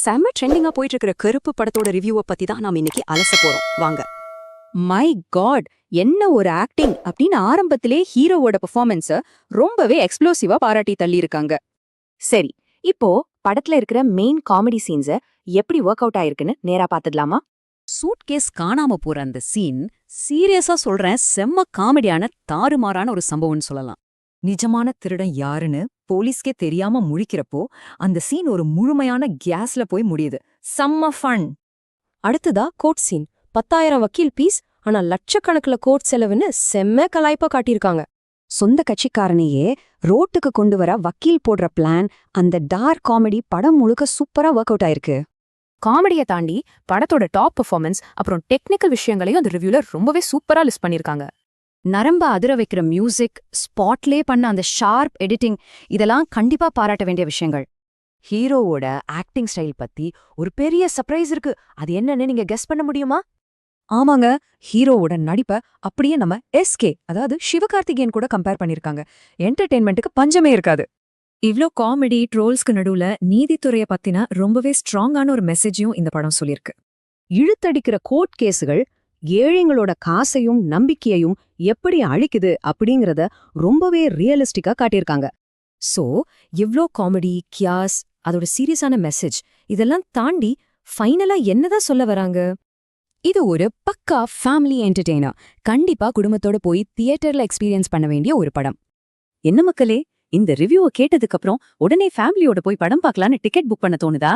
செம்ம ட்ரெண்டிங்கா போயிட்டு இருக்கிற கருப்பு படத்தோட ரிவ்யூவை பத்தி தான் நாம இன்னைக்கு அலச போறோம் வாங்க. மை காட், என்ன ஒரு ஆக்டிங் அப்படின்னு ஆரம்பத்திலே ஹீரோவோட பெர்ஃபார்மன்ஸ ரொம்பவே எக்ஸ்ப்ளோசிவா பாராட்டி தள்ளியிருக்காங்க. சரி, இப்போ படத்துல இருக்கிற மெயின் காமெடி சீன்ஸ எப்படி ஒர்க் அவுட் ஆயிருக்குன்னு நேரா பாத்துடலாமா? சூட்கேஸ் காணாம போற அந்த சீன் சீரியஸா சொல்றேன், செம்ம காமெடியான தாறுமாறான ஒரு சம்பவம்னு சொல்லலாம். நிஜமான திருடன் யாருன்னு போலீஸ்க்கே தெரியாம முழிக்கிறப்போ அந்த சீன் ஒரு முழுமையான கேஸ்ல போய் முடியுது. செம்ம ஃபன். அடுத்ததா கோட் சீன். 10,000 வக்கீல் பீஸ், ஆனா லட்சக்கணக்குல கோட் செலவுன்னு செம்ம கலாய்ப்பா காட்டியிருக்காங்க. சொந்த கட்சிக்காரனையே ரோட்டுக்கு கொண்டு வர வக்கீல் போடுற பிளான், அந்த டார்க் காமெடி படம் முழுக்க சூப்பரா ஒர்க் அவுட் ஆயிருக்கு. காமெடியை தாண்டி படத்தோட டாப் பெர்ஃபார்மன்ஸ் அப்புறம் டெக்னிக்கல் விஷயங்களையும் அந்த ரிவ்யூல ரொம்பவே சூப்பரா லிஸ்ட் பண்ணிருக்காங்க. நரம்ப அதிர வைக்கிற மியூசிக், ஸ்பாட்லே பண்ண அந்த ஷார்ப் எடிட்டிங், இதெல்லாம் கண்டிப்பா பாராட்ட வேண்டிய விஷயங்கள். ஹீரோவோட ஆக்டிங் ஸ்டைல் பத்தி ஒரு பெரிய சர்ப்ரைஸ் இருக்கு. அது என்னன்னு நீங்க கெஸ் பண்ண முடியுமா? ஆமாங்க, ஹீரோவோட நடிப்பை அப்படியே நம்ம எஸ்கே, அதாவது சிவகார்த்திகேயன் கூட கம்பேர் பண்ணிருக்காங்க. என்டர்டெயின்மெண்ட்டுக்கு பஞ்சமே இருக்காது. இவ்ளோ காமெடி ட்ரோல்ஸ்க்கு நடுவுல நீதித்துறைய பத்தின ரொம்பவே ஸ்ட்ராங்கான ஒரு மெசேஜையும் இந்த படம் சொல்லியிருக்கு. இழுத்தடிக்கிற கோர்ட் கேஸுகள் ஏழைங்களோட காசையும் நம்பிக்கையையும் எப்படி அழிக்குது அப்படிங்கறத ரொம்பவே ரியலிஸ்டிக்கா காட்டியிருக்காங்க. சோ இவ்ளோ காமெடி, கியாஸ், அதோட சீரியஸான மெசேஜ் இதெல்லாம் தாண்டி ஃபைனலா என்னதான் சொல்ல வராங்க? இது ஒரு பக்கா ஃபேமிலி என்டர்டெய்னர். கண்டிப்பா குடும்பத்தோட போய் தியேட்டர்ல எக்ஸ்பீரியன்ஸ் பண்ண வேண்டிய ஒரு படம். என்ன மக்களே, இந்த ரிவ்யூவை கேட்டதுக்கு அப்புறம் உடனே ஃபேமிலியோட போய் படம் பார்க்கலான்னு டிக்கெட் புக் பண்ண தோணுதா?